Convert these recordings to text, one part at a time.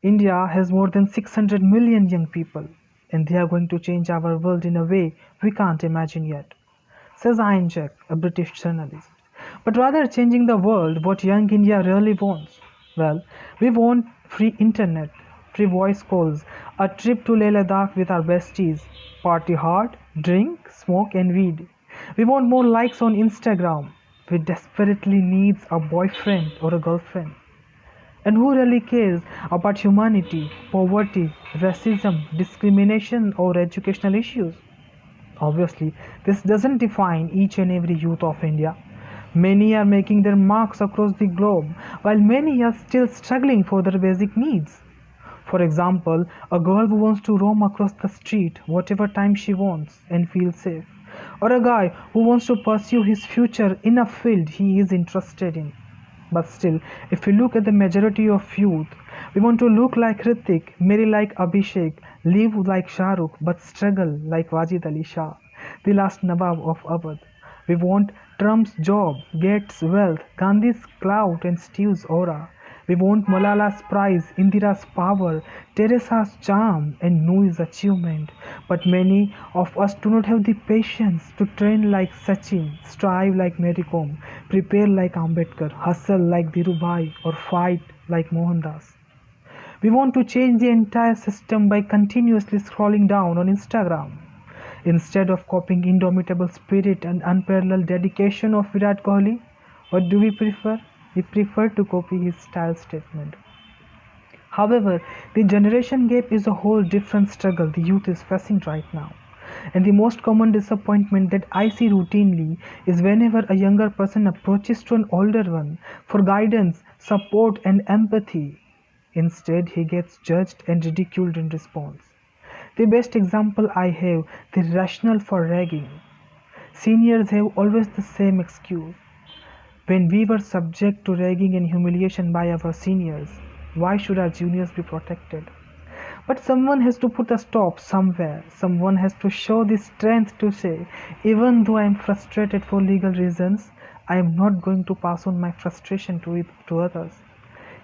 India has more than 600 million young people, and they are going to change our world in a way we can't imagine yet, says Ian Jack, a British journalist. But rather changing the world, what young India really wants? Well, we want free internet, free voice calls, a trip to Leh Ladakh with our besties, party hard, drink, smoke, and weed. We want more likes on Instagram. We desperately needs a boyfriend or a girlfriend. And who really cares about humanity, poverty, racism, discrimination, or educational issues? Obviously, this doesn't define each and every youth of India. Many are making their marks across the globe, while many are still struggling for their basic needs. For example, a girl who wants to roam across the street whatever time she wants and feel safe, or a guy who wants to pursue his future in a field he is interested in. But still, if we look at the majority of youth, we want to look like Hrithik, marry like Abhishek, live like Shah Rukh, but struggle like Wajid Ali Shah, the last Nawab of Awadh. We want Trump's job, Gates' wealth, Gandhi's clout, and Steve's aura. We want Malala's prize, Indira's power, Teresa's charm, and Nui's achievement. But many of us do not have the patience to train like Sachin, strive like Mary Kom, prepare like Ambedkar, hustle like Dhirubhai, or fight like Mohandas. We want to change the entire system by continuously scrolling down on Instagram. Instead of copying indomitable spirit and unparalleled dedication of Virat Kohli, what do we prefer? We prefer to copy his style statement. However, the generation gap is a whole different struggle the youth is facing right now. And the most common disappointment that I see routinely is whenever a younger person approaches to an older one for guidance, support, and empathy. Instead, he gets judged and ridiculed in response. The best example I have, the rationale for ragging. Seniors have always the same excuse. When we were subject to ragging and humiliation by our seniors, why should our juniors be protected? But someone has to put a stop somewhere. Someone has to show the strength to say, even though I am frustrated for legal reasons, I am not going to pass on my frustration to others.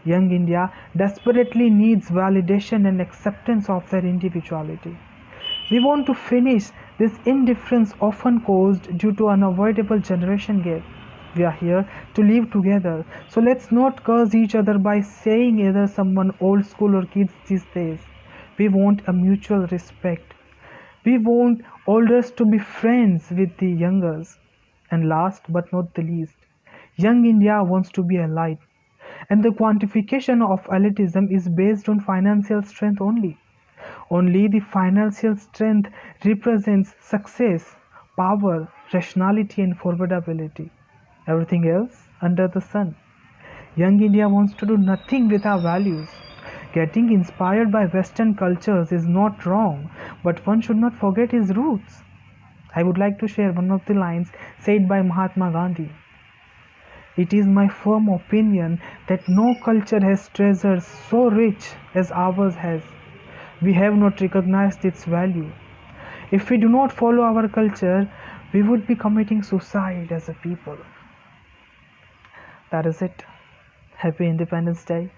Young India desperately needs validation and acceptance of their individuality. We want to finish this indifference often caused due to unavoidable generation gap. We are here to live together, so let's not curse each other by saying either someone old school or kids these days. We want a mutual respect. We want elders to be friends with the youngers. And last but not the least, young India wants to be allied. And the quantification of elitism is based on financial strength only. Only the financial strength represents success, power, rationality, and formidability. Everything else under the sun. Young India wants to do nothing with our values. Getting inspired by Western cultures is not wrong, but one should not forget his roots. I would like to share one of the lines said by Mahatma Gandhi. It is my firm opinion that no culture has treasures so rich as ours has. We have not recognized its value. If we do not follow our culture, we would be committing suicide as a people. That is it. Happy Independence Day.